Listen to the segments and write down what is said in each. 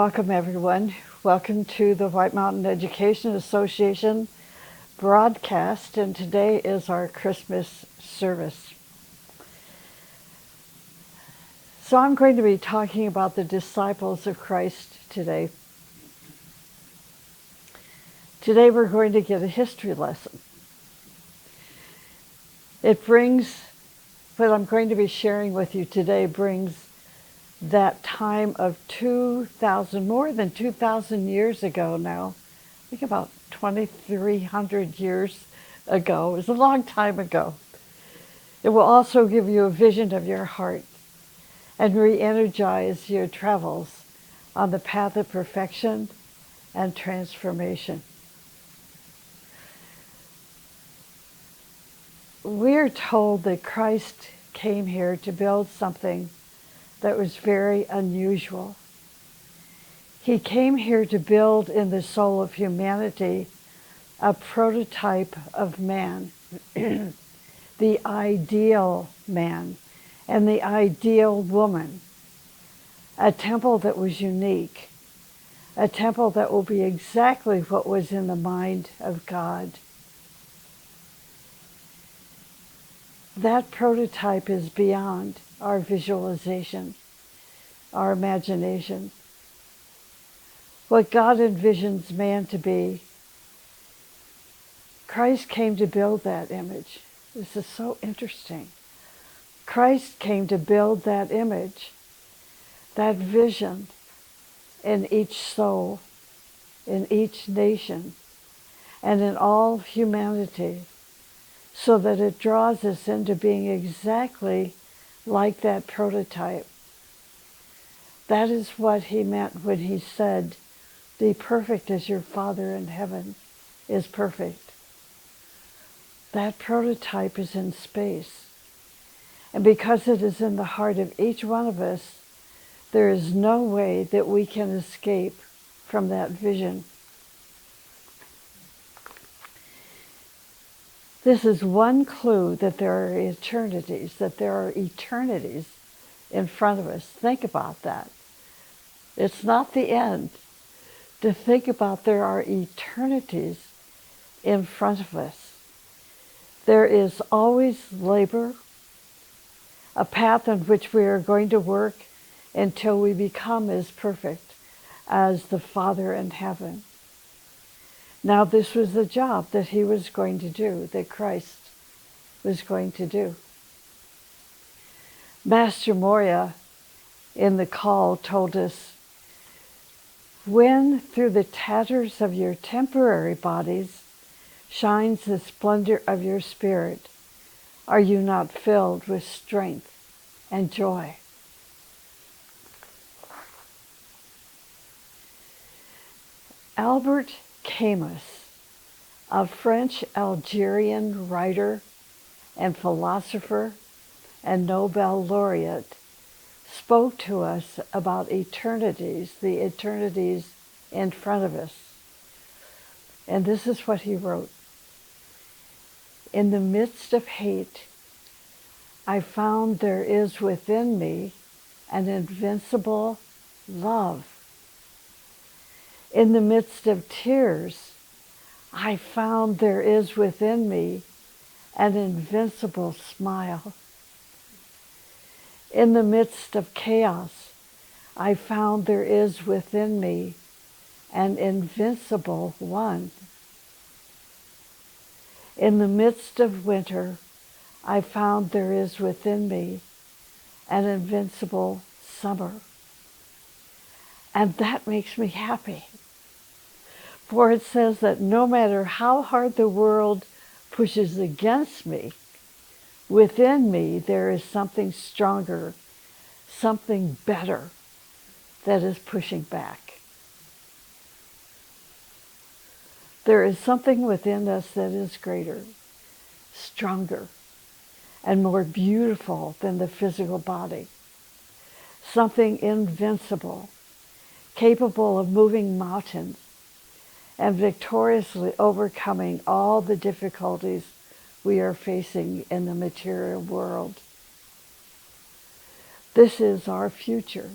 welcome everyone. Welcome to the White Mountain Education Association broadcast, and today is our Christmas service. So I'm going to be talking about the disciples of Christ today. Today we're going to get a history lesson. What I'm going to be sharing with you today brings that time of more than 2,000 years ago now. I think about 2,300 years ago. It was a long time ago. It will also give you a vision of your heart and re-energize your travels on the path of perfection and transformation. We're told that Christ came here to build something that was very unusual. He came here to build in the soul of humanity a prototype of man, the ideal man and the ideal woman, a temple that was unique, a temple that will be exactly what was in the mind of God. That prototype is beyond our visualization, our imagination. What God envisions man to be, Christ came to build that image. This is so interesting. Christ came to build that image, that vision in each soul, in each nation, and in all humanity, so that it draws us into being exactly like that prototype. That is what he meant when he said, "Be perfect as your Father in heaven is perfect." That prototype is in space. And because it is in the heart of each one of us, there is no way that we can escape from that vision. This is one clue that there are eternities in front of us. Think about that. It's not the end. To think about there are eternities in front of us. There is always labor, a path on which we are going to work until we become as perfect as the Father in heaven. Now, this was the job that he was going to do, that Christ was going to do. Master Moria in the call told us, "When through the tatters of your temporary bodies shines the splendor of your spirit, are you not filled with strength and joy?" Albert Camus, a French-Algerian writer and philosopher and Nobel laureate, spoke to us about eternities, the eternities in front of us. And this is what he wrote. "In the midst of hate, I found there is within me an invincible love. In the midst of tears, I found there is within me an invincible smile. In the midst of chaos, I found there is within me an invincible one. In the midst of winter, I found there is within me an invincible summer." And that makes me happy. For it says that no matter how hard the world pushes against me, within me there is something stronger, something better that is pushing back. There is something within us that is greater, stronger, and more beautiful than the physical body. Something invincible, capable of moving mountains and victoriously overcoming all the difficulties we are facing in the material world. This is our future.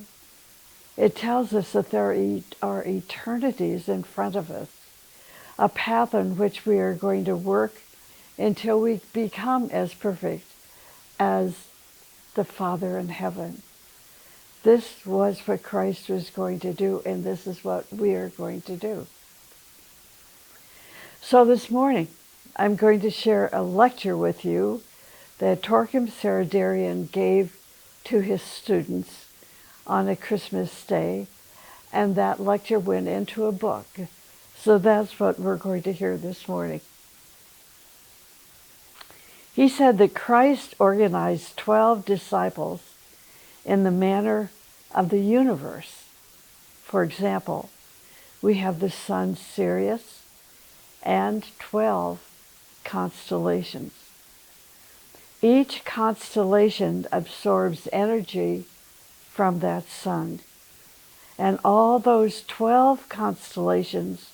It tells us that there are eternities in front of us, a path on which we are going to work until we become as perfect as the Father in heaven. This was what Christ was going to do, and this is what we are going to do. So this morning, I'm going to share a lecture with you that Torkim Saradarian gave to his students on a Christmas day, and that lecture went into a book. So that's what we're going to hear this morning. He said that Christ organized 12 disciples in the manner of the universe. For example, we have the sun Sirius and 12 constellations. Each constellation absorbs energy from that sun, and all those 12 constellations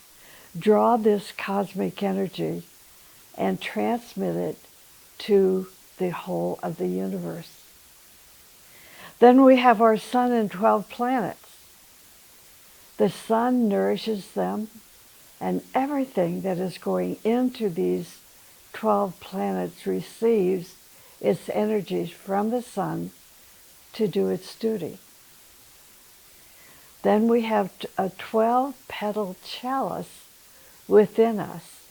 draw this cosmic energy and transmit it to the whole of the universe. Then we have our sun and 12 planets. The sun nourishes them, and everything that is going into these 12 planets receives its energies from the sun to do its duty. Then we have a 12-petal chalice within us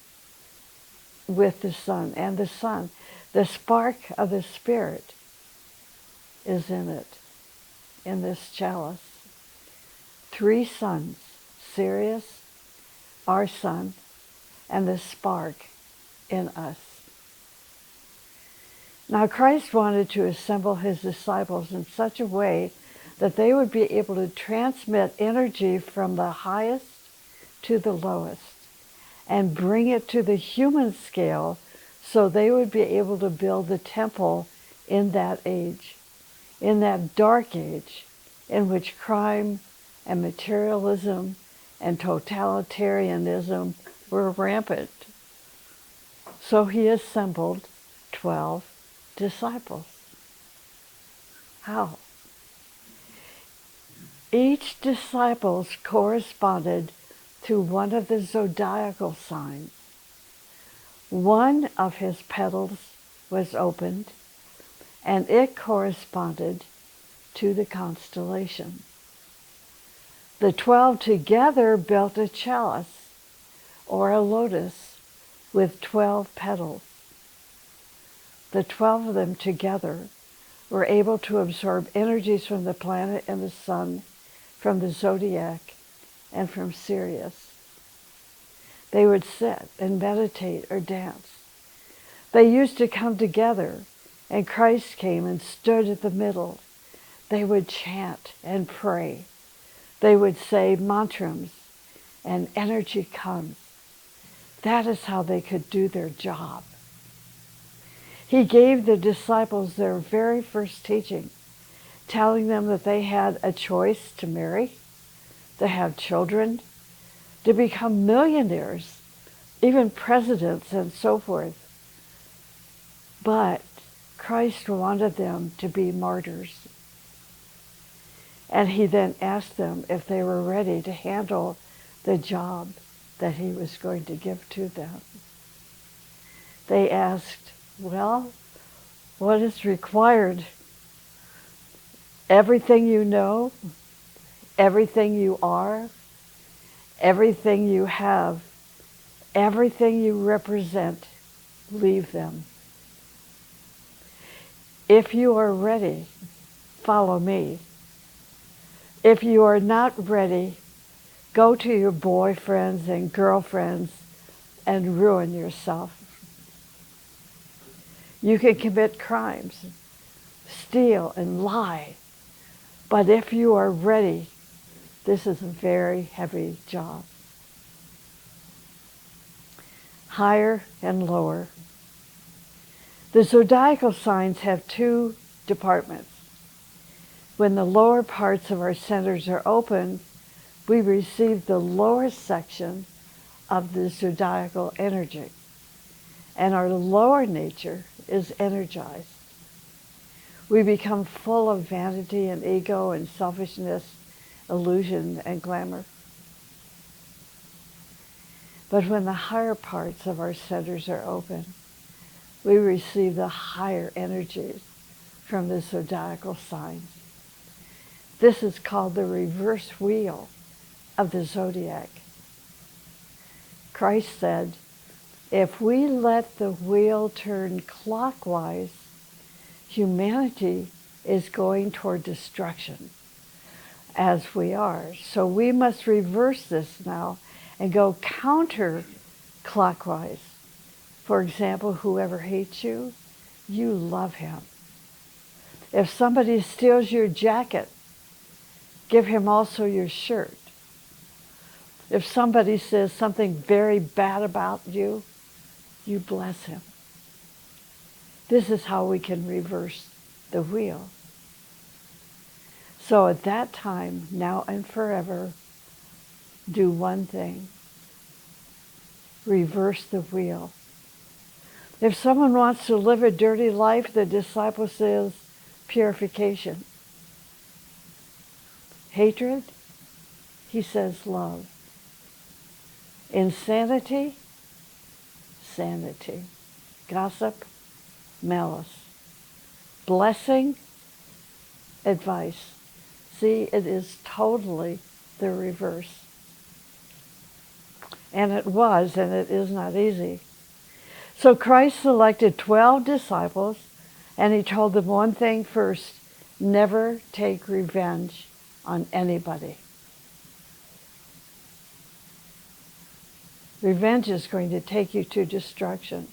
with the sun, and the sun, the spark of the Spirit, is in it, in this chalice. 3 suns, Sirius, our sun, and the spark in us. Now Christ wanted to assemble his disciples in such a way that they would be able to transmit energy from the highest to the lowest and bring it to the human scale so they would be able to build the temple in that age, in that dark age in which crime and materialism and totalitarianism were rampant. So he assembled 12 disciples. How? Each disciple corresponded to one of the zodiacal signs. One of his petals was opened, and it corresponded to the constellation. The 12 together built a chalice, or a lotus, with 12 petals. The 12 of them together were able to absorb energies from the planet and the sun, from the zodiac, and from Sirius. They would sit and meditate or dance. They used to come together, and Christ came and stood at the middle. They would chant and pray. They would say mantras, and energy comes. That is how they could do their job. He gave the disciples their very first teaching, telling them that they had a choice to marry, to have children, to become millionaires, even presidents and so forth. But Christ wanted them to be martyrs. And he then asked them if they were ready to handle the job that he was going to give to them. They asked, well, what is required? Everything you know, everything you are, everything you have, everything you represent, leave them. If you are ready, follow me. If you are not ready, go to your boyfriends and girlfriends and ruin yourself. You can commit crimes, steal and lie, but if you are ready, this is a very heavy job. Higher and lower. The zodiacal signs have 2 departments. When the lower parts of our centers are open, we receive the lower section of the zodiacal energy, and our lower nature is energized. We become full of vanity and ego and selfishness illusion and glamour. But when the higher parts of our centers are open, we receive the higher energies from the zodiacal signs. This is called the reverse wheel of the zodiac. Christ said, if we let the wheel turn clockwise, humanity is going toward destruction, as we are. So we must reverse this now and go counterclockwise. For example, whoever hates you, you love him. If somebody steals your jacket, give him also your shirt. If somebody says something very bad about you, you bless him. This is how we can reverse the wheel. So at that time, now and forever, do one thing. Reverse the wheel. If someone wants to live a dirty life, the disciple says purification. Hatred, he says love. Insanity, sanity. Gossip, malice. Blessing, advice. See, it is totally the reverse. And it was, and it is not easy. So Christ selected 12 disciples, and he told them one thing first: never take revenge on anybody. Revenge is going to take you to destruction.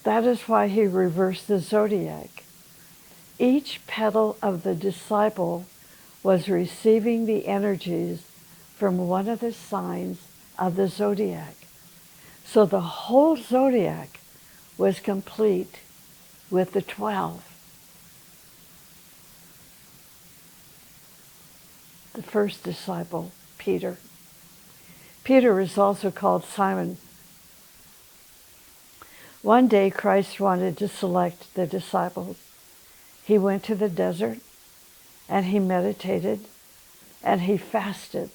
That is why he reversed the zodiac. Each petal of the disciple was receiving the energies from one of the signs of the zodiac. So the whole zodiac was complete with the 12. The first disciple, Peter. Peter is also called Simon. One day Christ wanted to select the disciples. He went to the desert and he meditated and he fasted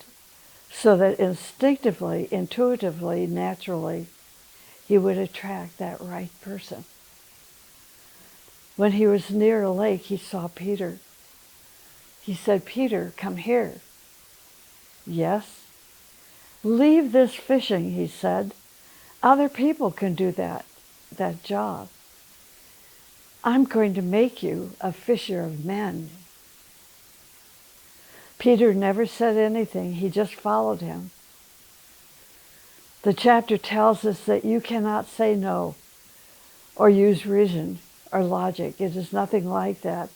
so that instinctively, intuitively, naturally, he would attract that right person. When he was near a lake, he saw Peter. He said, "Peter, come here." "Yes." "Leave this fishing," he said. "Other people can do that job. I'm going to make you a fisher of men." Peter never said anything. He just followed him. The chapter tells us that you cannot say no or use reason or logic. It is nothing like that.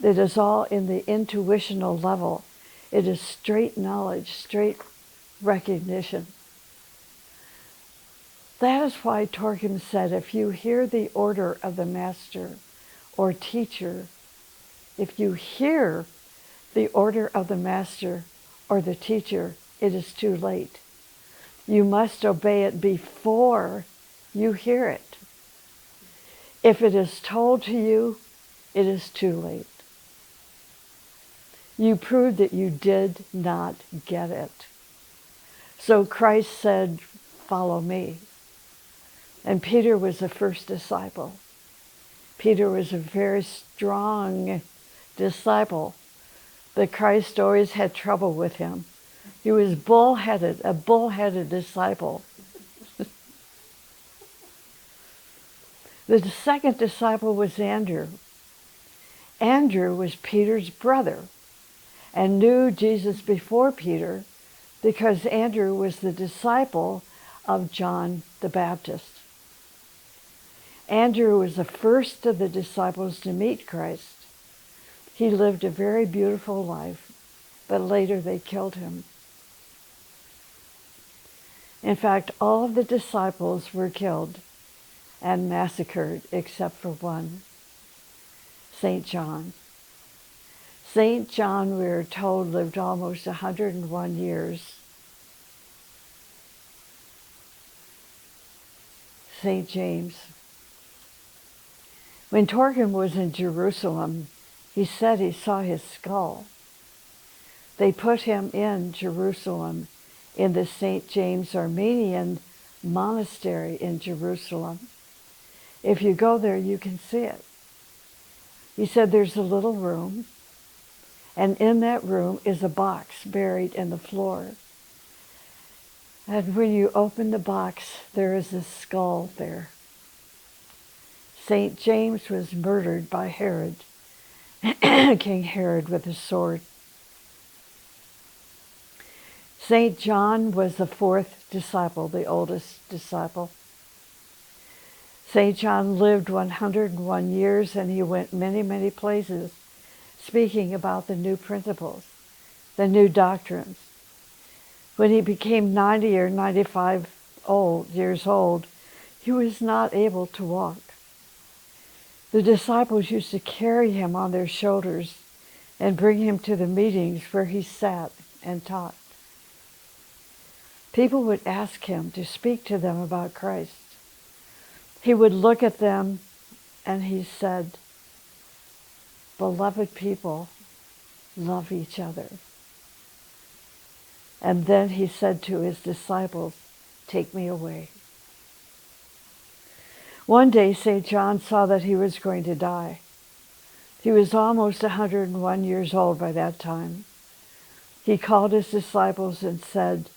It is all in the intuitional level. It is straight knowledge, straight recognition. That is why Torkim said, if you hear the order of the master or teacher, if you hear the order of the master or the teacher, it is too late. You must obey it before you hear it. If it is told to you, it is too late. You proved that you did not get it. So Christ said, "Follow me." And Peter was the first disciple. Peter was a very strong disciple, but Christ always had trouble with him. He was bullheaded, a bullheaded disciple. The second disciple was Andrew. Andrew was Peter's brother and knew Jesus before Peter because Andrew was the disciple of John the Baptist. Andrew was the first of the disciples to meet Christ. He lived a very beautiful life, but later they killed him. In fact, all of the disciples were killed and massacred except for one, St. John. St. John, we are told, lived almost 101 years. St. James. When Torkim was in Jerusalem, he said he saw his skull. They put him in Jerusalem in the St. James Armenian monastery in Jerusalem. If you go there, you can see it. He said there's a little room, and in that room is a box buried in the floor. And when you open the box, there is a skull there. St. James was murdered by Herod, King Herod, with a sword. St. John was the fourth disciple, the oldest disciple. St. John lived 101 years, and he went many, many places speaking about the new principles, the new doctrines. When he became 90 or 95 years old, he was not able to walk. The disciples used to carry him on their shoulders and bring him to the meetings where he sat and taught. People would ask him to speak to them about Christ. He would look at them and he said, "Beloved people, love each other." And then he said to his disciples, "Take me away." One day, St. John saw that he was going to die. He was almost 101 years old by that time. He called his disciples and said,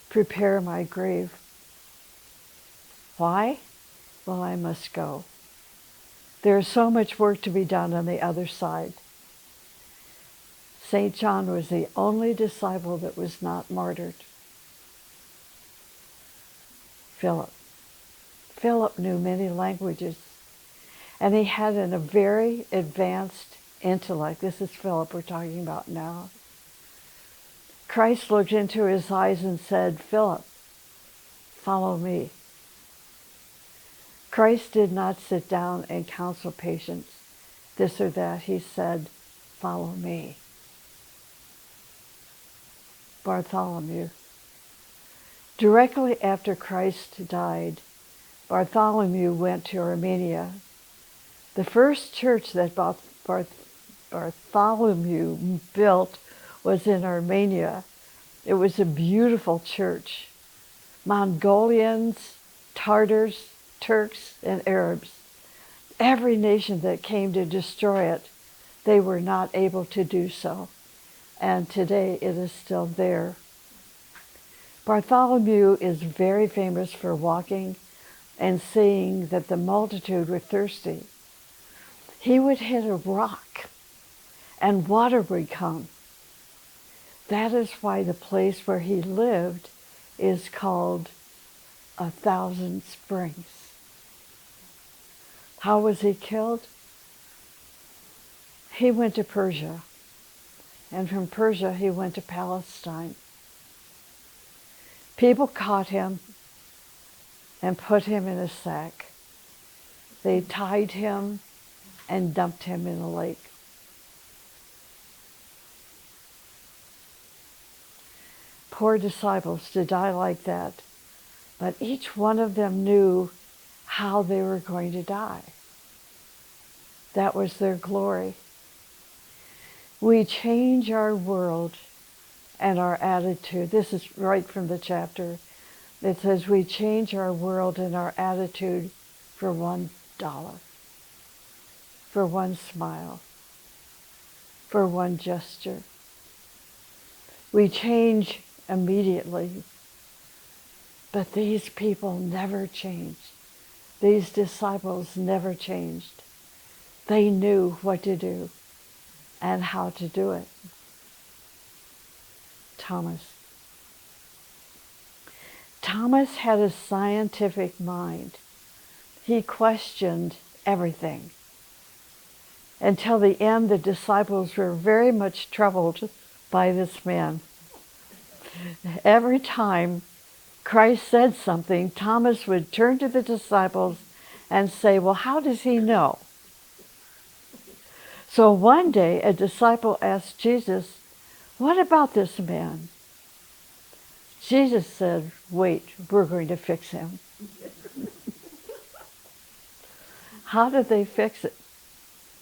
"Prepare my grave." Why? Well, I must go. There is so much work to be done on the other side. St. John was the only disciple that was not martyred. Philip. Philip knew many languages, and he had a very advanced intellect. This is Philip we're talking about now. Christ looked into his eyes and said, "Philip, follow me." Christ did not sit down and counsel patients, this or that. He said, "Follow me." Bartholomew. Directly after Christ died, Bartholomew went to Armenia. The first church that Bartholomew built was in Armenia. It was a beautiful church. Mongolians, Tartars, Turks, and Arabs, every nation that came to destroy it, they were not able to do so. And today it is still there. Bartholomew is very famous for walking and seeing that the multitude were thirsty. He would hit a rock and water would come. That is why the place where he lived is called 1,000 Springs. How was he killed? He went to Persia, and from Persia he went to Palestine. People caught him and put him in a sack. They tied him and dumped him in a lake. Poor disciples to die like that, but each one of them knew how they were going to die. That was their glory. We change our world and our attitude. This is right from the chapter. It says we change our world and our attitude for $1, for one smile, for one gesture. We change immediately, but these people never changed. These disciples never changed. They knew what to do and how to do it. Thomas. Thomas had a scientific mind. He questioned everything. Until the end, the disciples were very much troubled by this man. Every time Christ said something, Thomas would turn to the disciples and say, "Well, how does he know?" So one day, a disciple asked Jesus, "What about this man?" Jesus said, "Wait, we're going to fix him." How did they fix it?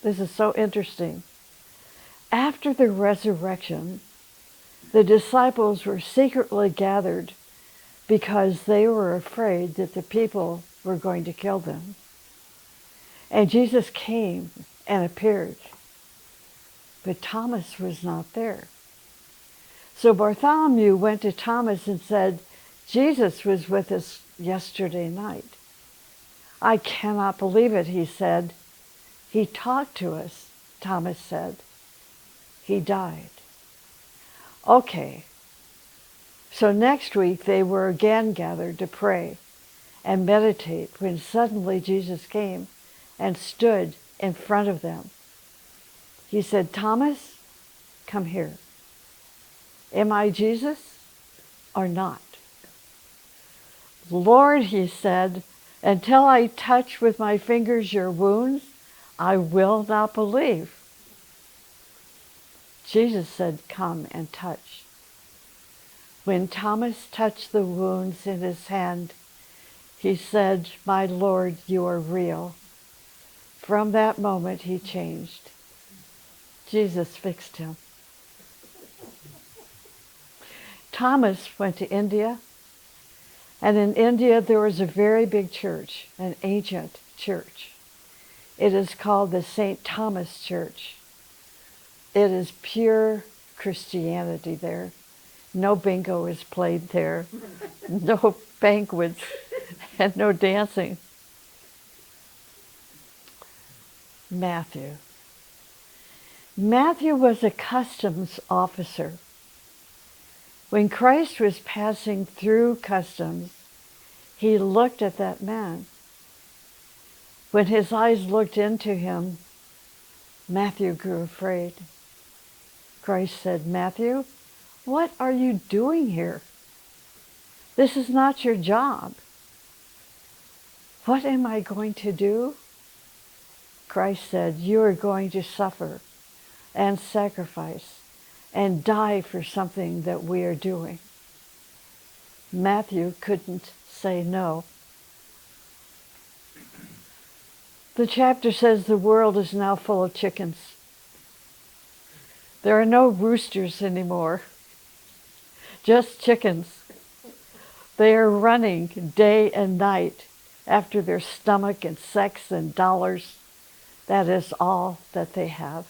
This is so interesting. After the resurrection, The disciples were secretly gathered because they were afraid that the people were going to kill them. And Jesus came and appeared, but Thomas was not there. So Bartholomew went to Thomas and said, Jesus was with us yesterday night. I cannot believe it, he said. He talked to us, Thomas said. He died. Okay. So next week they were again gathered to pray and meditate when suddenly Jesus came and stood in front of them. He said, Thomas, come here. Am I Jesus or not? Lord, he said, until I touch with my fingers your wounds, I will not believe. Jesus said, come and touch. When Thomas touched the wounds in his hand, he said, my Lord, you are real. From that moment, he changed. Jesus fixed him. Thomas went to India, and in India there was a very big church, an ancient church. It is called the St. Thomas Church. It is pure Christianity there. No bingo is played there, no banquets, and no dancing. Matthew. Matthew was a customs officer. When Christ was passing through customs, he looked at that man. When his eyes looked into him, Matthew grew afraid. Christ said, Matthew, what are you doing here? This is not your job. What am I going to do? Christ said, you are going to suffer and sacrifice and die for something that we are doing. Matthew couldn't say no. The chapter says the world is now full of chickens. There are no roosters anymore, just chickens. They are running day and night after their stomach and sex and dollars. That is all that they have.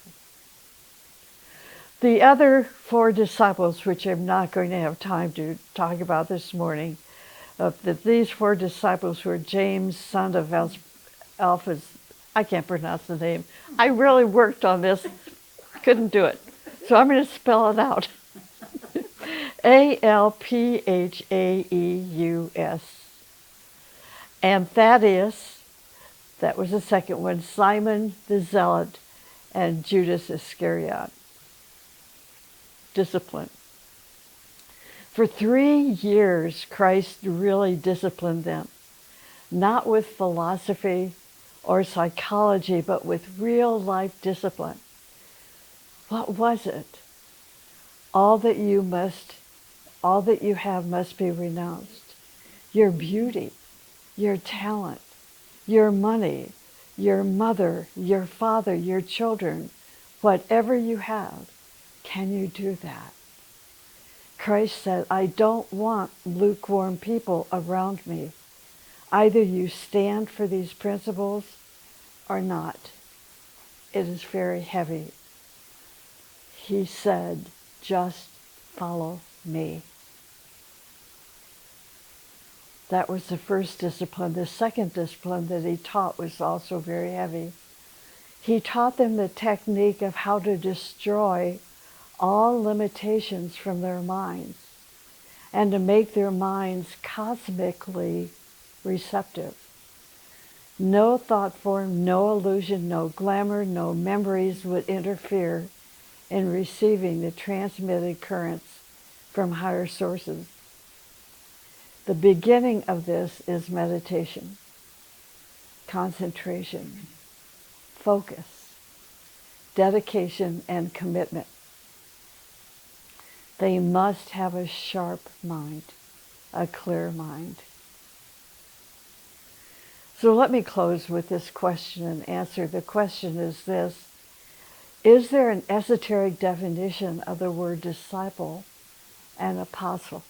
The other 4 disciples, which I'm not going to have time to talk about this morning, these 4 disciples were James, son of Alphaeus. I can't pronounce the name. I really worked on this, couldn't do it. So I'm going to spell it out. Alphaeus. And Thaddeus, that was the second one, Simon the Zealot, and Judas Iscariot. Discipline. For 3 years, Christ really disciplined them, not with philosophy or psychology, but with real life discipline. What was it? All that you have must be renounced. Your beauty, your talent, your money, your mother, your father, your children, whatever you have, can you do that? Christ said, I don't want lukewarm people around me. Either you stand for these principles or not. It is very heavy. He said, just follow me. That was the first discipline. The second discipline that he taught was also very heavy. He taught them the technique of how to destroy all limitations from their minds and to make their minds cosmically receptive. No thought form, no illusion, no glamour, no memories would interfere in receiving the transmitted currents from higher sources. The beginning of this is meditation, concentration, focus, dedication, and commitment. They must have a sharp mind, a clear mind. So let me close with this question and answer. The question is this: is there an esoteric definition of the word disciple an apostle?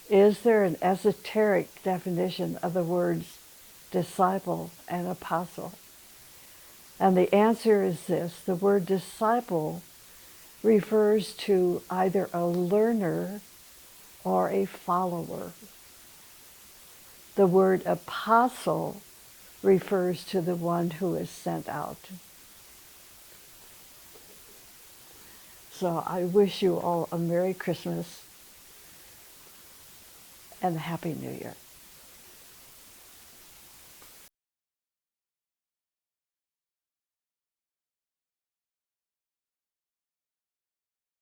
Is there an esoteric definition of the words disciple and apostle? And the answer is this: the word disciple refers to either a learner or a follower. The word apostle refers to the one who is sent out. So I wish you all a Merry Christmas and a Happy New Year.